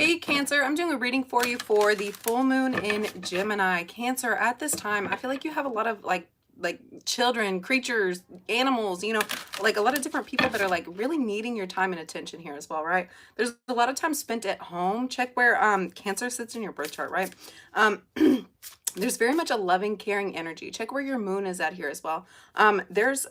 Hey Cancer, I'm doing a reading for you for the full moon in Gemini. Cancer, at this time, I feel like you have a lot of like children, creatures, animals, like a lot of different people that are like really needing your time and attention here as well, right? There's a lot of time spent at home. Check where Cancer sits in your birth chart, right? Um there's very much a loving, caring energy. Check where your moon is at here as well. There's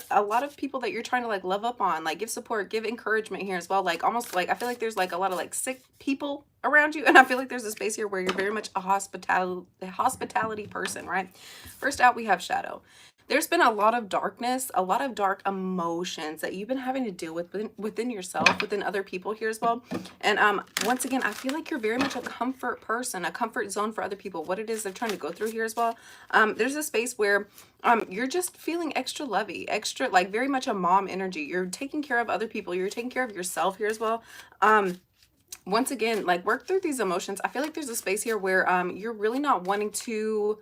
a lot of people that you're trying to like love up on, like give support, give encouragement here as well. Like almost like I feel like there's like a lot of like sick people around you, and I feel like there's a space here where you're very much a hospitality person, right? First out, we have shadow. There's been a lot of darkness, a lot of dark emotions that you've been having to deal with within yourself, within other people here as well. And once again, I feel like you're very much a comfort person, a comfort zone for other people, what it is they're trying to go through here as well. There's a space where you're just feeling extra lovey, extra, like very much a mom energy. You're taking care of other people. You're taking care of yourself here as well. Once again, like work through these emotions. I feel like there's a space here where you're really not wanting to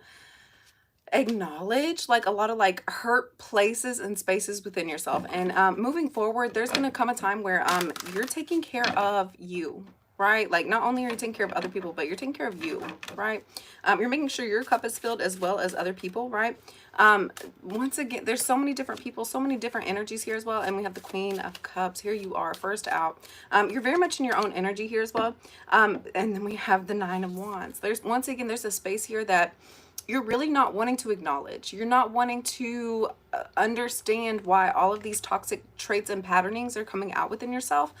acknowledge like a lot of like hurt places and spaces within yourself. And moving forward, there's going to come a time where you're taking care of you, right? Like not only are you taking care of other people, but you're taking care of you, right? You're making sure your cup is filled as well as other people, right? Once again, there's so many different people, so many different energies here as well. And we have the Queen of Cups. Here you are, first out. You're very much in your own energy here as well. And then we have the Nine of Wands. Once again, there's a space here that you're really not wanting to acknowledge. You're not wanting to understand why all of these toxic traits and patternings are coming out within yourself.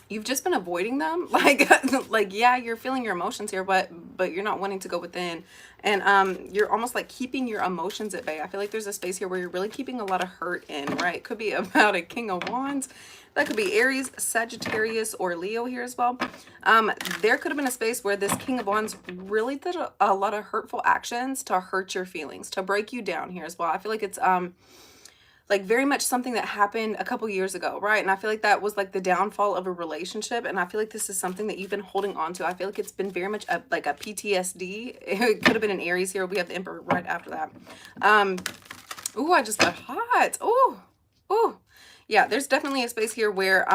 You've just been avoiding them. Like like yeah, you're feeling your emotions here, but you're not wanting to go within. And you're almost like keeping your emotions at bay. I feel like there's a space here where you're really keeping a lot of hurt in, right? It could be about a King of Wands. That could be Aries, Sagittarius, or Leo here as well. There could have been a space where this King of Wands really did a lot of hurtful actions to hurt your feelings, to break you down here as well. I feel like it's like very much something that happened a couple years ago, right? And I feel like that was like the downfall of a relationship. And I feel like this is something that you've been holding on to. I feel like it's been very much like a PTSD. It could have been an Aries here. We have the Emperor right after that. Ooh, I just got hot. Ooh. Yeah, there's definitely a space here where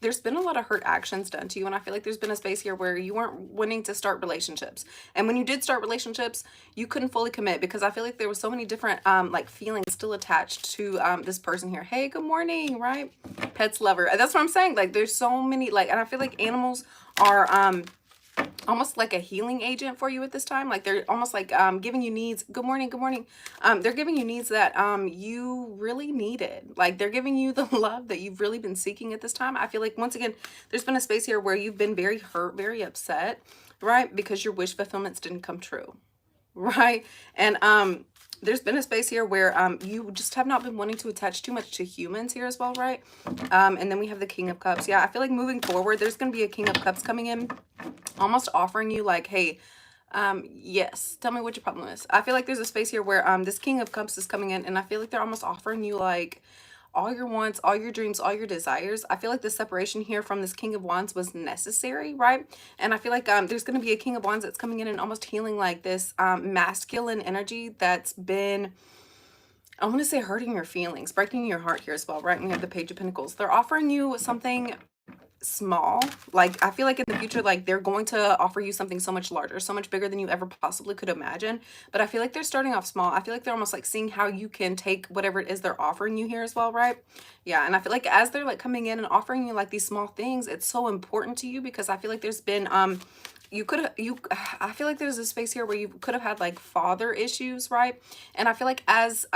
there's been a lot of hurt actions done to you, and I feel like there's been a space here where you weren't wanting to start relationships, and when you did start relationships you couldn't fully commit because I feel like there was so many different like feelings still attached to this person here. Hey, good morning, right? Pets lover. That's what I'm saying. Like there's so many, like, and I feel like animals are almost like a healing agent for you at this time. Like they're almost like giving you needs. Good morning, good morning. They're giving you needs that you really needed. Like they're giving you the love that you've really been seeking at this time. I feel like once again there's been a space here where you've been very hurt, very upset, right? Because your wish fulfillments didn't come true, right? And there's been a space here where you just have not been wanting to attach too much to humans here as well, right? And then we have the King of Cups. Yeah, I feel like moving forward there's going to be a King of Cups coming in, almost offering you like, hey, yes, tell me what your problem is. I feel like there's a space here where this King of Cups is coming in, and I feel like they're almost offering you like all your wants, all your dreams, all your desires. I feel like the separation here from this King of Wands was necessary, right? And I feel like there's going to be a King of Wands that's coming in and almost healing like this masculine energy that's been, I want to say, hurting your feelings, breaking your heart here as well, right? And we have the Page of Pentacles. They're offering you something small. Like I feel like in the future, like they're going to offer you something so much larger, so much bigger than you ever possibly could imagine. But I feel like they're starting off small. I feel like they're almost like seeing how you can take whatever it is they're offering you here as well, right? Yeah. And I feel like as they're like coming in and offering you like these small things, it's so important to you because I feel like there's been I feel like there's a space here where you could have had like father issues, right? And I feel like as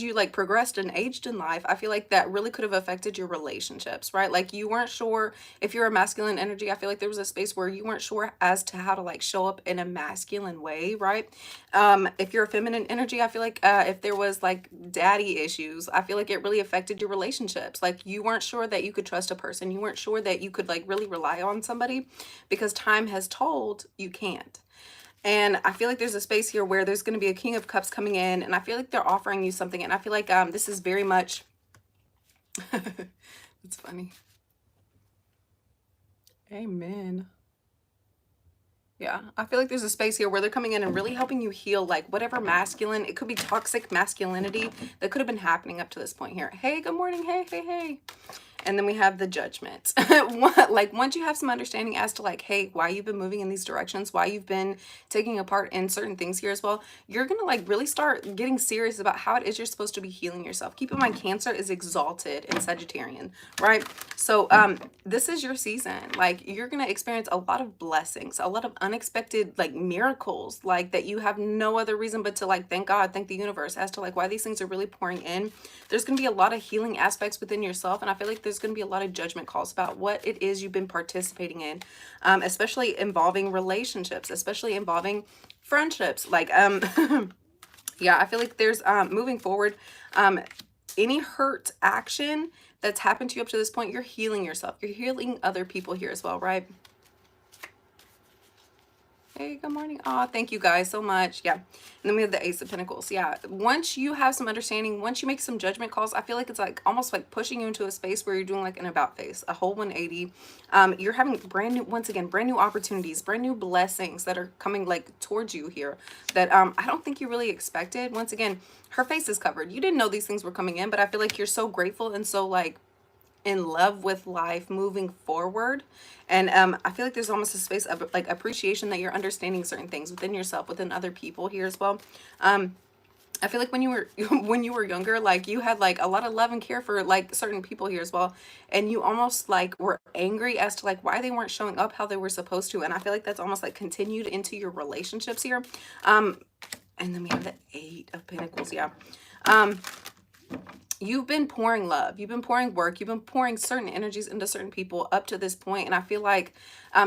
you like progressed and aged in life, I feel like that really could have affected your relationships, right? Like you weren't sure if you're a masculine energy. I feel like there was a space where you weren't sure as to how to like show up in a masculine way, right? If you're a feminine energy, I feel like if there was like daddy issues, I feel like it really affected your relationships. Like you weren't sure that you could trust a person. You weren't sure that you could like really rely on somebody because time has told you can't. And I feel like there's a space here where there's going to be a King of Cups coming in, and I feel like they're offering you something. And I feel like this is very much, it's funny. Amen. Yeah, I feel like there's a space here where they're coming in and really helping you heal like whatever masculine, it could be toxic masculinity that could have been happening up to this point here. Hey, good morning. Hey, hey, hey. And then we have the judgment. Like once you have some understanding as to like, hey, why you've been moving in these directions, why you've been taking a part in certain things here as well, you're gonna like really start getting serious about how it is you're supposed to be healing yourself. Keep in mind, Cancer is exalted in Sagittarian, right? So this is your season. Like you're gonna experience a lot of blessings, a lot of unexpected like miracles, like that you have no other reason but to like thank God, thank the universe as to like why these things are really pouring in. There's going to be a lot of healing aspects within yourself, and I feel like there's going to be a lot of judgment calls about what it is you've been participating in, especially involving relationships, especially involving friendships. Like yeah, I feel like there's moving forward, any hurt action that's happened to you up to this point, you're healing yourself, you're healing other people here as well, right? Hey, good morning. Oh, thank you guys so much. Yeah. And then we have the Ace of Pentacles. Yeah. Once you have some understanding, once you make some judgment calls, I feel like it's like almost like pushing you into a space where you're doing like an about face, a whole 180. You're having brand new, once again, brand new opportunities, brand new blessings that are coming like towards you here that I don't think you really expected. Once again, her face is covered. You didn't know these things were coming in, but I feel like you're so grateful and so like in love with life moving forward. And I feel like there's almost a space of like appreciation that you're understanding certain things within yourself, within other people here as well. I feel like when you were when you were younger, like you had like a lot of love and care for like certain people here as well, and you almost like were angry as to like why they weren't showing up how they were supposed to. And I feel like that's almost like continued into your relationships here. And then we have the Eight of Pentacles. Yeah. You've been pouring love, you've been pouring work, you've been pouring certain energies into certain people up to this point, and I feel like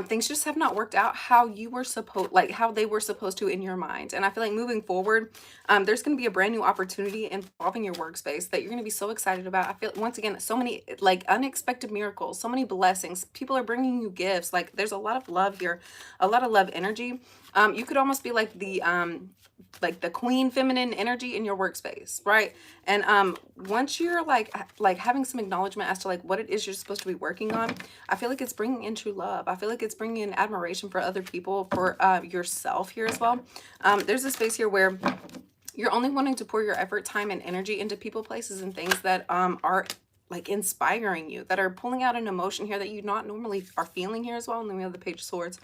things just have not worked out how you were supposed, like how they were supposed to in your mind. And I feel like moving forward, there's going to be a brand new opportunity involving your workspace that you're going to be so excited about. I feel once again so many like unexpected miracles, so many blessings. People are bringing you gifts. Like there's a lot of love here, a lot of love energy. You could almost be like the queen feminine energy in your workspace, right? And once you're like having some acknowledgement as to like what it is you're supposed to be working on, I feel like it's bringing in true love. I feel like it's bringing in admiration for other people, for yourself here as well. There's a space here where you're only wanting to pour your effort, time, and energy into people, places, and things that are like inspiring you, that are pulling out an emotion here that you not normally are feeling here as well. And then we have the Page of Swords.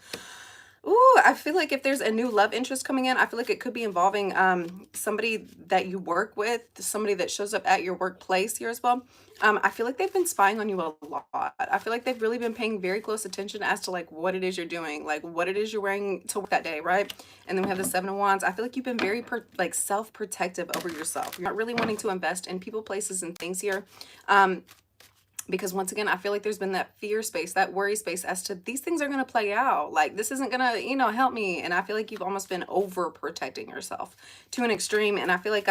Ooh, I feel like if there's a new love interest coming in, I feel like it could be involving somebody that you work with, somebody that shows up at your workplace here as well. I feel like they've been spying on you a lot. I feel like they've really been paying very close attention as to like what it is you're doing, like what it is you're wearing to work that day, right? And then we have the Seven of Wands. I feel like you've been very like self-protective over yourself. You're not really wanting to invest in people, places, and things here. Because once again, I feel like there's been that fear space, that worry space as to these things are going to play out. Like this isn't going to, you know, help me. And I feel like you've almost been over protecting yourself to an extreme. And I feel like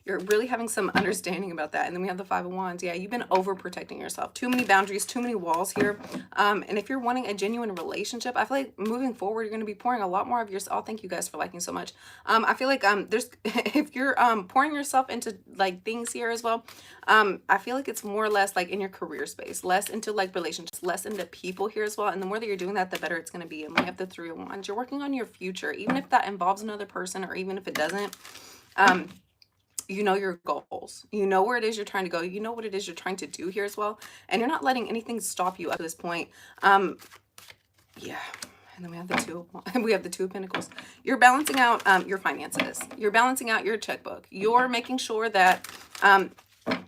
you're really having some understanding about that. And then we have the Five of Wands. Yeah, you've been over protecting yourself. Too many boundaries, too many walls here. And if you're wanting a genuine relationship, I feel like moving forward, you're going to be pouring a lot more of yourself. Oh, thank you guys for liking so much. I feel like there's if you're pouring yourself into like things here as well, I feel like it's more or less like in your career space, less into like relationships, less into people here as well. And the more that you're doing that, the better it's going to be. And we have the Three of Wands. You're working on your future, even if that involves another person or even if it doesn't. You know your goals, you know where it is you're trying to go, you know what it is you're trying to do here as well, and you're not letting anything stop you up to this point. Yeah. And then we have the Two of Pentacles. You're balancing out your finances, you're balancing out your checkbook, you're making sure that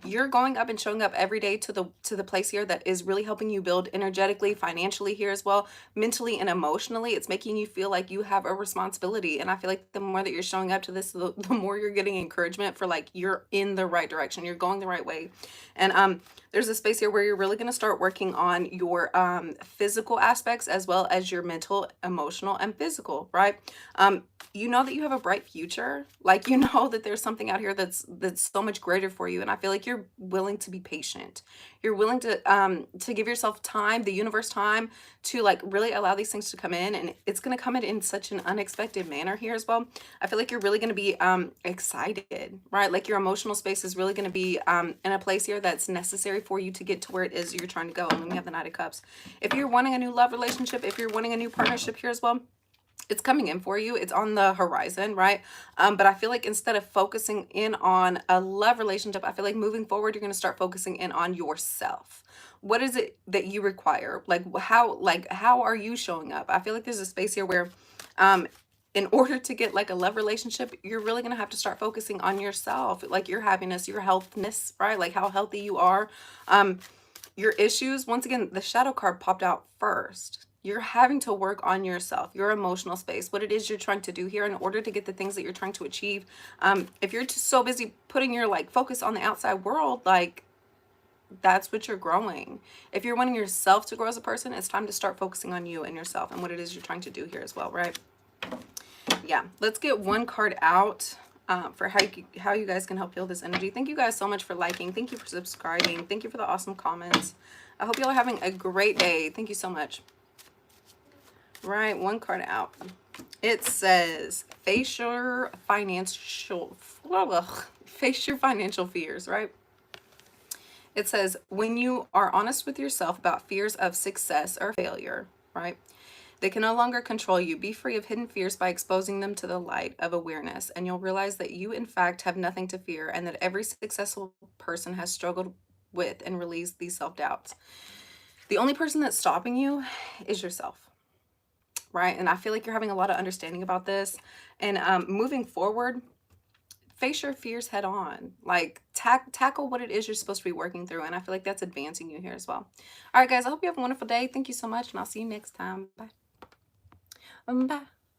you're going up and showing up every day to the place here that is really helping you build energetically, financially here as well, mentally and emotionally. It's making you feel like you have a responsibility. And I feel like the more that you're showing up to this, the more you're getting encouragement for like you're in the right direction, you're going the right way. And there's a space here where you're really going to start working on your physical aspects as well as your mental, emotional, and physical, right? You know that you have a bright future. Like, you know that there's something out here that's so much greater for you. And I feel like you're willing to be patient. You're willing to give yourself time, the universe time, to like really allow these things to come in. And it's going to come in such an unexpected manner here as well. I feel like you're really going to be excited, right? Like your emotional space is really going to be in a place here that's necessary for you to get to where it is you're trying to go. And then we have the Knight of Cups. If you're wanting a new love relationship, if you're wanting a new partnership here as well, it's coming in for you. It's on the horizon, right? But I feel like instead of focusing in on a love relationship, I feel like moving forward, you're going to start focusing in on yourself. What is it that you require? How are you showing up? I feel like there's a space here where, um, in order to get like a love relationship, you're really going to have to start focusing on yourself, like your happiness, your healthness, right? Like how healthy you are. Um, your issues, once again, the shadow card popped out first. You're having to work on yourself, your emotional space, what it is you're trying to do here in order to get the things that you're trying to achieve. If you're just so busy putting your like focus on the outside world, like that's what you're growing. If you're wanting yourself to grow as a person, it's time to start focusing on you and yourself and what it is you're trying to do here as well, right? Yeah, let's get one card out for how you guys can help heal this energy. Thank you guys so much for liking. Thank you for subscribing. Thank you for the awesome comments. I hope y'all are having a great day. Thank you so much. Right, one card out. It says face your financial fears, right? It says when you are honest with yourself about fears of success or failure, right? They can no longer control you. Be free of hidden fears by exposing them to the light of awareness, and you'll realize that you, in fact, have nothing to fear and that every successful person has struggled with and released these self doubts. The only person that's stopping you is yourself, right? And I feel like you're having a lot of understanding about this. And moving forward, face your fears head on. Like, tackle what it is you're supposed to be working through. And I feel like that's advancing you here as well. All right, guys, I hope you have a wonderful day. Thank you so much, and I'll see you next time. Bye. Bye.